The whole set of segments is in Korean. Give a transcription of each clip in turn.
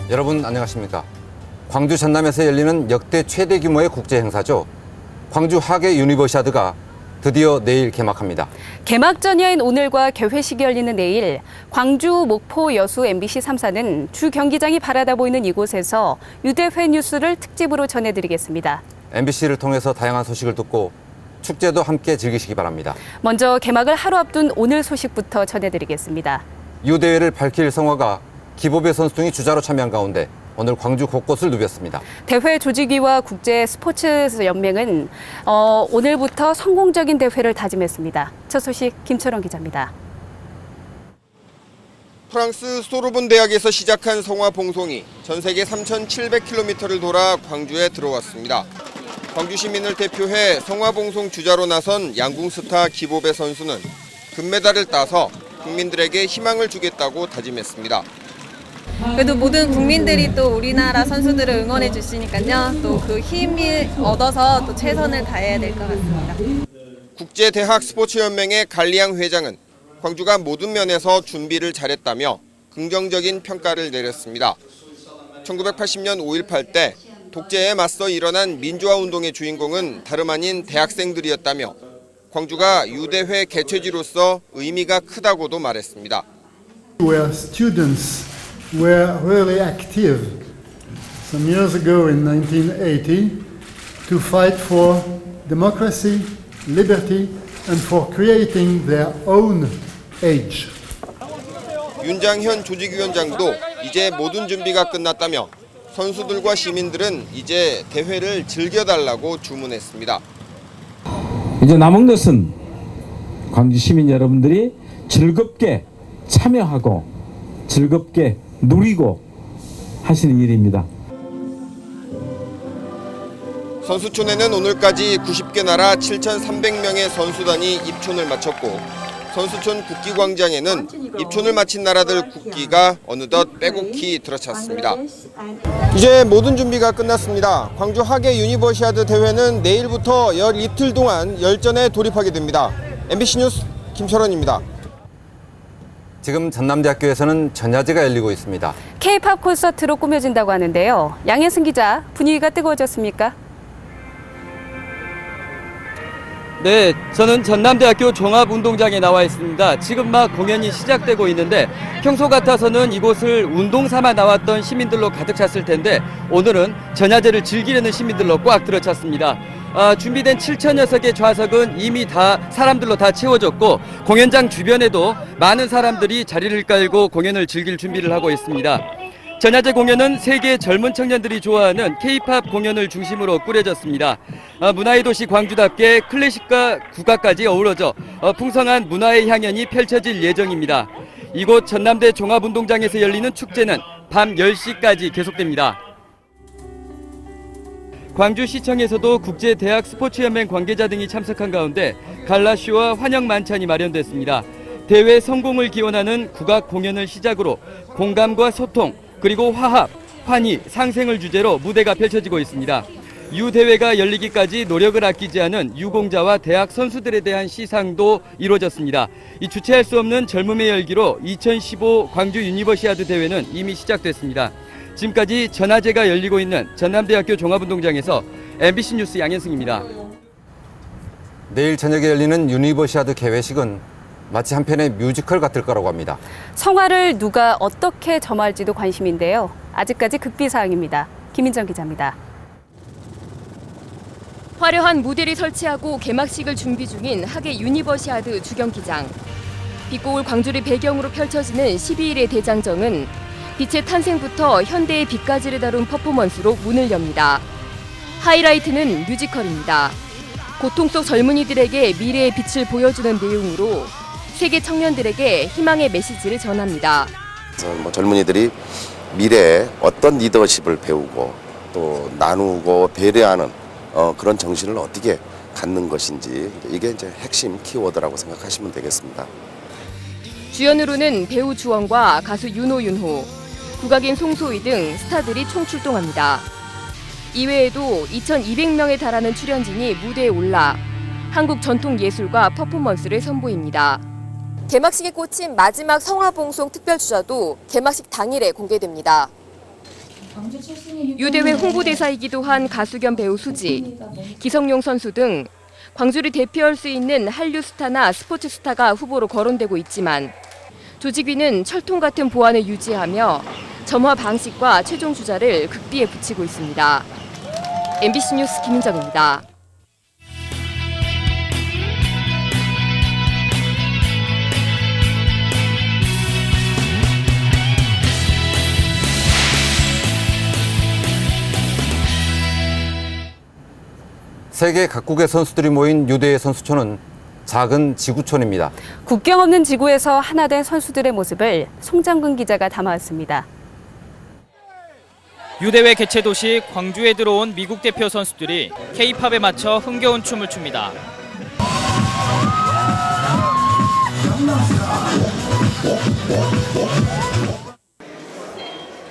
여러분 안녕하십니까? 광주 전남에서 열리는 역대 최대 규모의 국제 행사죠. 광주 하계 유니버시아드가 드디어 내일 개막합니다. 개막 전야인 오늘과 개회식이 열리는 내일 광주, 목포, 여수 MBC 3사는 주 경기장이 바라다 보이는 이곳에서 유대회 뉴스를 특집으로 전해드리겠습니다. MBC를 통해서 다양한 소식을 듣고 축제도 함께 즐기시기 바랍니다. 먼저 개막을 하루 앞둔 오늘 소식부터 전해드리겠습니다. 유대회를 밝힐 성화가 기보배 선수 등이 주자로 참여한 가운데 오늘 광주 곳곳을 누볐습니다. 대회 조직위와 국제 스포츠 연맹은 오늘부터 성공적인 대회를 다짐했습니다. 첫 소식 김철원 기자입니다. 프랑스 소르본 대학에서 시작한 성화 봉송이 전 세계 3,700km를 돌아 광주에 들어왔습니다. 광주 시민을 대표해 성화 봉송 주자로 나선 양궁 스타 기보배 선수는 금메달을 따서 국민들에게 희망을 주겠다고 다짐했습니다. 그래도 모든 국민들이 또 우리나라 선수들을 응원해 주시니까요. 또 그 힘을 얻어서 또 최선을 다해야 될 것 같습니다. 국제대학 스포츠연맹의 갈리앙 회장은 광주가 모든 면에서 준비를 잘했다며 긍정적인 평가를 내렸습니다. 1980년 5.18 때 독재에 맞서 일어난 민주화 운동의 주인공은 다름 아닌 대학생들이었다며 광주가 유대회 개최지로서 의미가 크다고도 말했습니다. Where students were really active some years ago in 1980 to fight for democracy, liberty and for creating their own age. 윤장현 조직위원장도 이제 모든 준비가 끝났다며 선수들과 시민들은 이제 대회를 즐겨달라고 주문했습니다. 이제 남은 것은 광주 시민 여러분들이 즐겁게 참여하고 즐겁게 누리고 하시는 일입니다. 선수촌에는 오늘까지 90개 나라 7,300명의 선수단이 입촌을 마쳤고 선수촌 국기광장에는 입촌을 마친 나라들 국기가 어느덧 빼곡히 들어찼습니다. 이제 모든 준비가 끝났습니다. 광주 하계 유니버시아드 대회는 내일부터 열 이틀 동안 열전에 돌입하게 됩니다. MBC 뉴스 김철원입니다. 지금 전남대학교에서는 전야제가 열리고 있습니다. K-팝 콘서트로 꾸며진다고 하는데요. 양혜승 기자, 분위기가 뜨거워졌습니까? 네, 저는 전남대학교 종합운동장에 나와 있습니다. 지금 막 공연이 시작되고 있는데 평소 같아서는 이곳을 운동 삼아 나왔던 시민들로 가득 찼을 텐데 오늘은 전야제를 즐기려는 시민들로 꽉 들어찼습니다. 준비된 7,000여 석의 좌석은 이미 다 사람들로 다 채워졌고 공연장 주변에도 많은 사람들이 자리를 깔고 공연을 즐길 준비를 하고 있습니다. 전야제 공연은 세계 젊은 청년들이 좋아하는 K-팝 공연을 중심으로 꾸려졌습니다. 문화의 도시 광주답게 클래식과 국악까지 어우러져 풍성한 문화의 향연이 펼쳐질 예정입니다. 이곳 전남대 종합운동장에서 열리는 축제는 밤 10시까지 계속됩니다. 광주시청에서도 국제대학 스포츠연맹 관계자 등이 참석한 가운데 갈라쇼와 환영 만찬이 마련됐습니다. 대회 성공을 기원하는 국악 공연을 시작으로 공감과 소통, 그리고 화합, 환희, 상생을 주제로 무대가 펼쳐지고 있습니다. 유대회가 열리기까지 노력을 아끼지 않은 유공자와 대학 선수들에 대한 시상도 이루어졌습니다. 이 주체할 수 없는 젊음의 열기로 2015 광주 유니버시아드 대회는 이미 시작됐습니다. 지금까지 전야제가 열리고 있는 전남대학교 종합운동장에서 MBC 뉴스 양현승입니다. 내일 저녁에 열리는 유니버시아드 개회식은 마치 한편의 뮤지컬 같을 거라고 합니다. 성화를 누가 어떻게 점할지도 관심인데요. 아직까지 급비사항입니다. 김민정 기자입니다. 화려한 무대를 설치하고 개막식을 준비 중인 하계 유니버시아드 주경기장. 빛고울 광주를 배경으로 펼쳐지는 12일의 대장정은 빛의 탄생부터 현대의 빛까지를 다룬 퍼포먼스로 문을 엽니다. 하이라이트는 뮤지컬입니다. 고통 속 젊은이들에게 미래의 빛을 보여주는 내용으로 세계 청년들에게 희망의 메시지를 전합니다. 젊은이들이 미래에 어떤 리더십을 배우고 또 나누고 배려하는 그런 정신을 어떻게 갖는 것인지 이게 이제 핵심 키워드라고 생각하시면 되겠습니다. 주연으로는 배우 주원과 가수 윤호, 국악인 송소희 등 스타들이 총출동합니다. 이외에도 2,200명에 달하는 출연진이 무대에 올라 한국 전통 예술과 퍼포먼스를 선보입니다. 개막식에 꽂힌 마지막 성화봉송 특별주자도 개막식 당일에 공개됩니다. 유대회 홍보대사이기도 한 가수 겸 배우 수지, 기성용 선수 등 광주를 대표할 수 있는 한류 스타나 스포츠 스타가 후보로 거론되고 있지만 조직위는 철통 같은 보안을 유지하며 점화 방식과 최종 주자를 극비에 붙이고 있습니다. MBC 뉴스 김민정입니다. 세계 각국의 선수들이 모인 유대회 선수촌은 작은 지구촌입니다. 국경 없는 지구에서 하나 된 선수들의 모습을 송장근 기자가 담아왔습니다. 유대회 개최 도시 광주에 들어온 미국 대표 선수들이 K-팝에 맞춰 흥겨운 춤을 춥니다.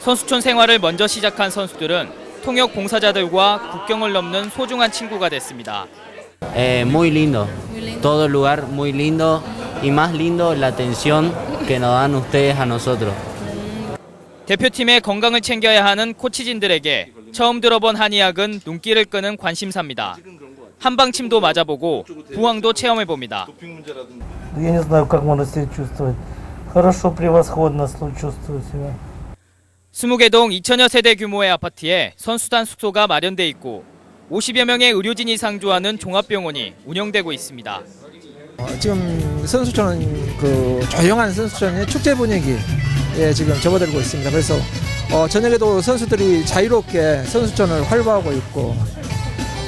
선수촌 생활을 먼저 시작한 선수들은 통역 봉사자들과 국경을 넘는 소중한 친구가 됐습니다. Muy lindo. Todo el lugar muy lindo y más lindo la atención que nos dan ustedes a nosotros. 대표팀의 건강을 챙겨야 하는 코치진들에게 처음 들어본 한의학은 눈길을 끄는 관심사입니다. 한방침도 맞아보고 부항도 체험해봅니다. Я не знаю, как можно себя чувствовать. Хорошо, превосходно чувствую себя. 20개 동 2,000여 세대 규모의 아파트에 선수단 숙소가 마련돼 있고 50여 명의 의료진이 상주하는 종합병원이 운영되고 있습니다. 지금 선수촌은 조용한 선수촌의 축제 분위기에 지금 접어들고 있습니다. 그래서 저녁에도 선수들이 자유롭게 선수촌을 활보하고 있고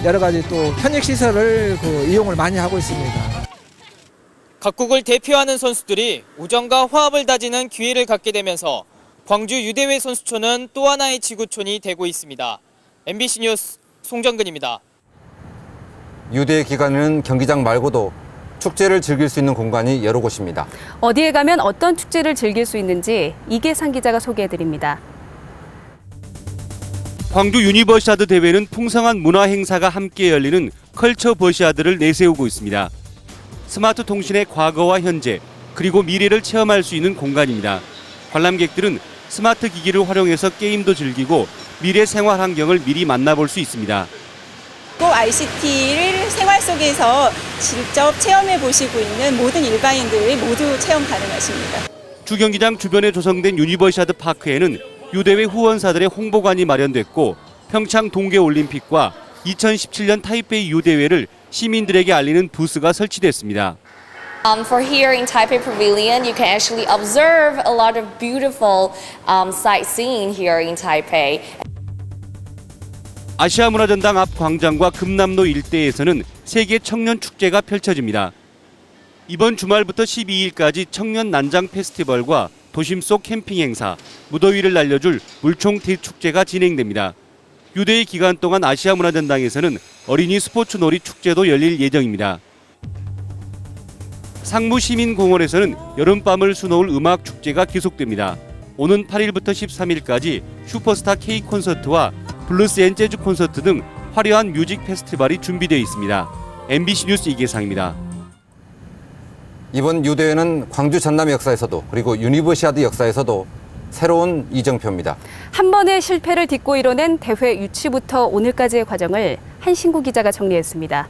여러 가지 또 편익 시설을 이용을 많이 하고 있습니다. 각국을 대표하는 선수들이 우정과 화합을 다지는 기회를 갖게 되면서 광주 유대회 선수촌은 또 하나의 지구촌이 되고 있습니다. MBC 뉴스 송정근입니다. 유대회 기간에는 경기장 말고도 축제를 즐길 수 있는 공간이 여러 곳입니다. 어디에 가면 어떤 축제를 즐길 수 있는지 이계상 기자가 소개해드립니다. 광주 유니버시아드 대회는 풍성한 문화 행사가 함께 열리는 컬처 버시아드를 내세우고 있습니다. 스마트 통신의 과거와 현재 그리고 미래를 체험할 수 있는 공간입니다. 관람객들은 스마트 기기를 활용해서 게임도 즐기고 미래 생활 환경을 미리 만나볼 수 있습니다. ICT를 생활 속에서 직접 체험해 보시고 있는 모든 일반인들이 모두 체험 가능하십니다. 주경기장 주변에 조성된 유니버시아드 파크에는 유대회 후원사들의 홍보관이 마련됐고 평창 동계올림픽과 2017년 타이페이 유대회를 시민들에게 알리는 부스가 설치됐습니다. For here in Taipei Pavilion, you can actually observe a lot of beautiful sightseeing here in Taipei. 아시아 문화전당 앞 광장과 금남로 일대에서는 세계 청년 축제가 펼쳐집니다. 이번 주말부터 12일까지 청년 난장 페스티벌과 도심 속 캠핑 행사, 무더위를 날려줄 물총 대축제가 진행됩니다. 유대회 기간 동안 아시아 문화전당에서는 어린이 스포츠 놀이 축제도 열릴 예정입니다. 상무시민공원에서는 여름밤을 수놓을 음악 축제가 계속됩니다. 오는 8일부터 13일까지 슈퍼스타 K 콘서트와 블루스 앤 재즈 콘서트 등 화려한 뮤직 페스티벌이 준비되어 있습니다. MBC 뉴스 이계상입니다. 이번 유대회는 광주 전남의 역사에서도 그리고 유니버시아드 역사에서도 새로운 이정표입니다. 한 번의 실패를 딛고 이뤄낸 대회 유치부터 오늘까지의 과정을 한신구 기자가 정리했습니다.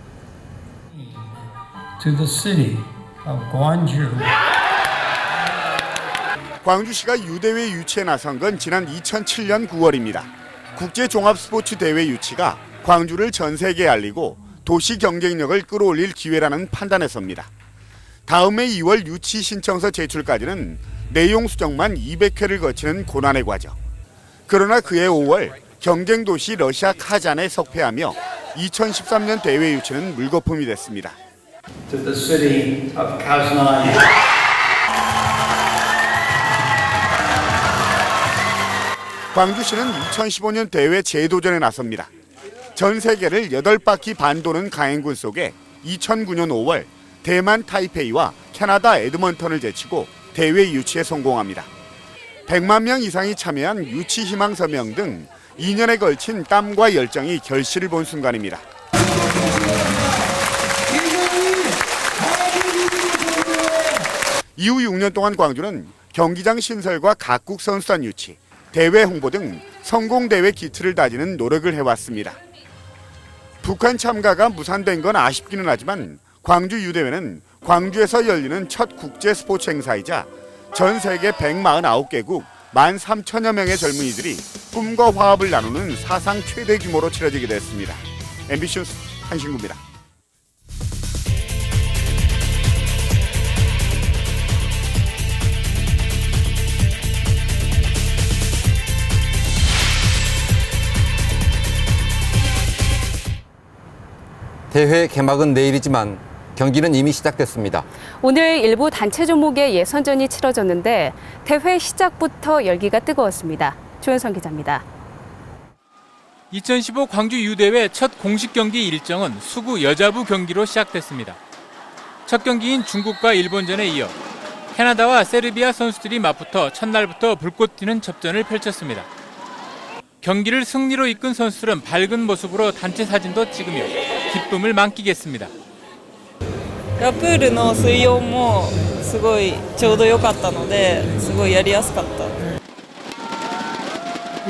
To the city of Gwangju. 광주시가 유대회 유치에 나선 건 지난 2007년 9월입니다. 국제종합스포츠대회 유치가 광주를 전 세계에 알리고 도시 경쟁력을 끌어올릴 기회라는 판단에서입니다. 다음 해 2월 유치 신청서 제출까지는 내용 수정만 200회를 거치는 고난의 과정. 그러나 그해 5월 경쟁도시 러시아 카잔에 석패하며 2013년 대회 유치는 물거품이 됐습니다. To the city of Kazan. 광주시는 2015년 대회 재도전에 나섭니다. 전 세계를 8바퀴 반 도는 강행군 속에 2009년 5월 대만 타이페이와 캐나다 에드먼턴을 제치고 대회 유치에 성공합니다. 100만 명 이상이 참여한 유치 희망 서명 등 2년에 걸친 땀과 열정이 결실을 본 순간입니다. 이후 6년 동안 광주는 경기장 신설과 각국 선수단 유치, 대회 홍보 등 성공 대회 기틀을 다지는 노력을 해왔습니다. 북한 참가가 무산된 건 아쉽기는 하지만 광주 유대회는 광주에서 열리는 첫 국제 스포츠 행사이자 전 세계 149개국 13,000여 명의 젊은이들이 꿈과 화합을 나누는 사상 최대 규모로 치러지게 됐습니다. MBC 뉴스 한신구입니다. 대회 개막은 내일이지만 경기는 이미 시작됐습니다. 오늘 일부 단체 종목의 예선전이 치러졌는데 대회 시작부터 열기가 뜨거웠습니다. 조현성 기자입니다. 2015 광주 유대회 첫 공식 경기 일정은 수구 여자부 경기로 시작됐습니다. 첫 경기인 중국과 일본전에 이어 캐나다와 세르비아 선수들이 맞붙어 첫날부터 불꽃 튀는 접전을 펼쳤습니다. 경기를 승리로 이끈 선수들은 밝은 모습으로 단체 사진도 찍으며 기쁨을 만끽했습니다. プールの水温もすごいちょうど良かったのですごいやりやすかった。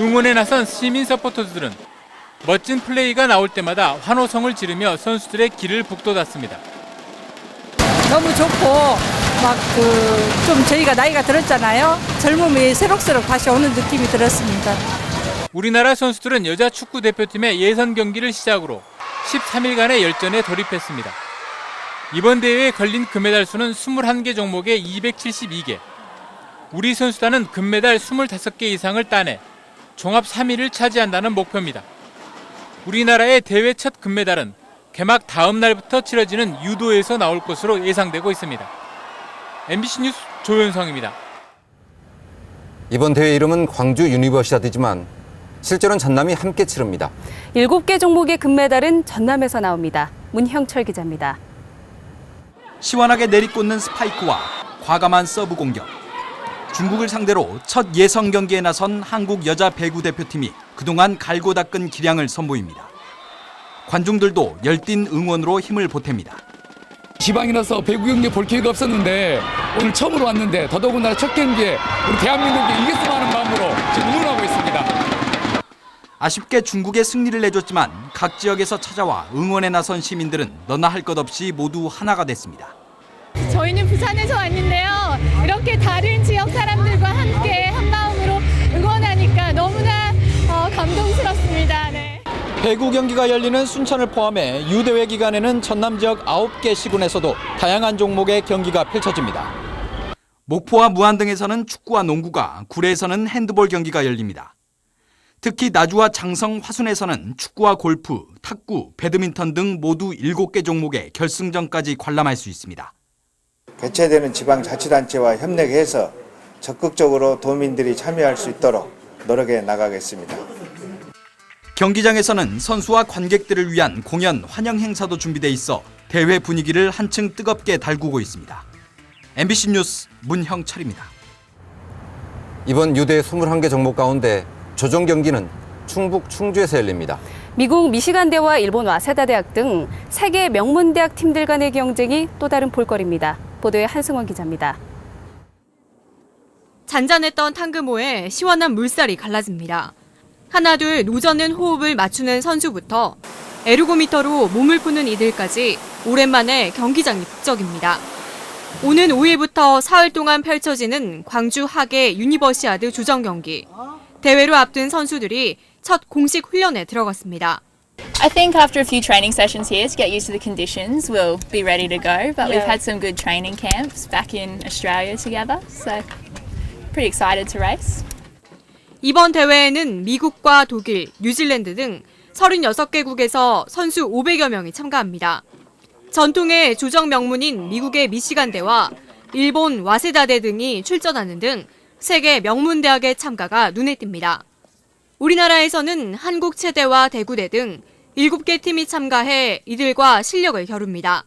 응원에 나선 시민 서포터즈들은 멋진 플레이가 나올 때마다 환호성을 지르며 선수들의 길을 북돋았습니다. 너무 좋고 막 좀 저희가 나이가 들었잖아요. 젊음이 새록새록 다시 오는 느낌이 들었습니다. 우리나라 선수들은 여자 축구 대표팀의 예선 경기를 시작으로 13일간의 열전에 돌입했습니다. 이번 대회에 걸린 금메달 수는 21개 종목에 272개. 우리 선수단은 금메달 25개 이상을 따내 종합 3위를 차지한다는 목표입니다. 우리나라의 대회 첫 금메달은 개막 다음 날부터 치러지는 유도에서 나올 것으로 예상되고 있습니다. MBC 뉴스 조현성입니다. 이번 대회 이름은 광주 유니버시아드지만 실제로는 전남이 함께 치릅니다. 7개 종목의 금메달은 전남에서 나옵니다. 문형철 기자입니다. 시원하게 내리꽂는 스파이크와 과감한 서브 공격. 중국을 상대로 첫 예선 경기에 나선 한국 여자 배구 대표팀이 그동안 갈고 닦은 기량을 선보입니다. 관중들도 열띤 응원으로 힘을 보탭니다. 지방이라서 배구 경기 볼 기회가 없었는데 오늘 처음으로 왔는데 더더군다나 첫 경기에 우리 대한민국이 이겼으면 하는 마음으로 지금 응원하고 있습니다. 아쉽게 중국에 승리를 내줬지만 각 지역에서 찾아와 응원에 나선 시민들은 너나 할 것 없이 모두 하나가 됐습니다. 저희는 부산에서 왔는데요. 이렇게 다른 지역 사람들과 함께 한마음으로 응원하니까 너무나 감동스럽습니다. 네. 배구 경기가 열리는 순천을 포함해 유대회 기간에는 전남 지역 9개 시군에서도 다양한 종목의 경기가 펼쳐집니다. 목포와 무안 등에서는 축구와 농구가, 구례에서는 핸드볼 경기가 열립니다. 특히 나주와 장성, 화순에서는 축구와 골프, 탁구, 배드민턴 등 모두 7개 종목의 결승전까지 관람할 수 있습니다. 개최되는 지방자치단체와 협력해서 적극적으로 도민들이 참여할 수 있도록 노력해 나가겠습니다. 경기장에서는 선수와 관객들을 위한 공연, 환영 행사도 준비돼 있어 대회 분위기를 한층 뜨겁게 달구고 있습니다. MBC 뉴스 문형철입니다. 이번 유대 21개 종목 가운데 조정 경기는 충북 충주에서 열립니다. 미국 미시간대와 일본 와세다 대학 등 세계 명문대학 팀들 간의 경쟁이 또 다른 볼거리입니다. 보도에 한승원 기자입니다. 잔잔했던 탕금호에 시원한 물살이 갈라집니다. 하나둘 노젓는 호흡을 맞추는 선수부터 에르고미터로 몸을 푸는 이들까지 오랜만에 경기장이 북적입니다. 오는 5일부터 사흘 동안 펼쳐지는 광주 하계 유니버시아드 조정 경기. 대회로 앞둔 선수들이 첫 공식 훈련에 들어갔습니다. I think after a few training sessions here to get used to the conditions, we'll be ready to go. But we've had some good training camps back in Australia together, so pretty excited to race. 이번 대회에는 미국과 독일, 뉴질랜드 등 36개국에서 선수 500여 명이 참가합니다. 전통의 조정 명문인 미국의 미시간대와 일본 와세다대 등이 출전하는 등 세계 명문대학의 참가가 눈에 띕니다. 우리나라에서는 한국체대와 대구대 등 7개 팀이 참가해 이들과 실력을 겨룹니다.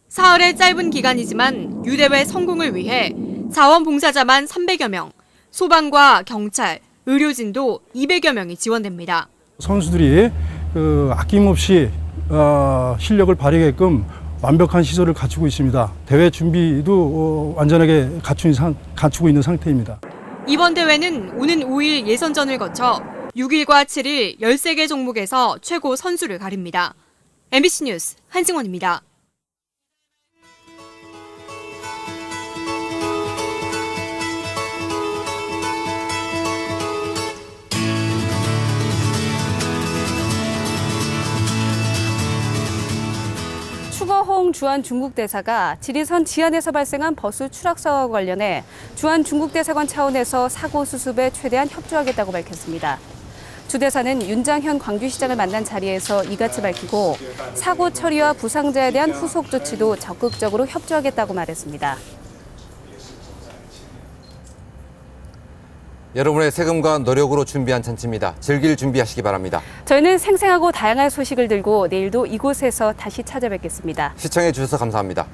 사흘의 짧은 기간이지만 유대회 성공을 위해 자원봉사자만 300여 명, 소방과 경찰, 의료진도 200여 명이 지원됩니다. 선수들이 아낌없이 실력을 발휘하게끔 완벽한 시설을 갖추고 있습니다. 대회 준비도 완전하게 갖추고 있는 상태입니다. 이번 대회는 오는 5일 예선전을 거쳐 6일과 7일 13개 종목에서 최고 선수를 가립니다. MBC 뉴스 한승원입니다. 추거홍 주한 중국 대사가 지리선 지안에서 발생한 버스 추락 사고와 관련해 주한 중국 대사관 차원에서 사고 수습에 최대한 협조하겠다고 밝혔습니다. 주 대사는 윤장현 광주시장을 만난 자리에서 이같이 밝히고 사고 처리와 부상자에 대한 후속 조치도 적극적으로 협조하겠다고 말했습니다. 여러분의 세금과 노력으로 준비한 잔치입니다. 즐길 준비하시기 바랍니다. 저희는 생생하고 다양한 소식을 들고 내일도 이곳에서 다시 찾아뵙겠습니다. 시청해 주셔서 감사합니다.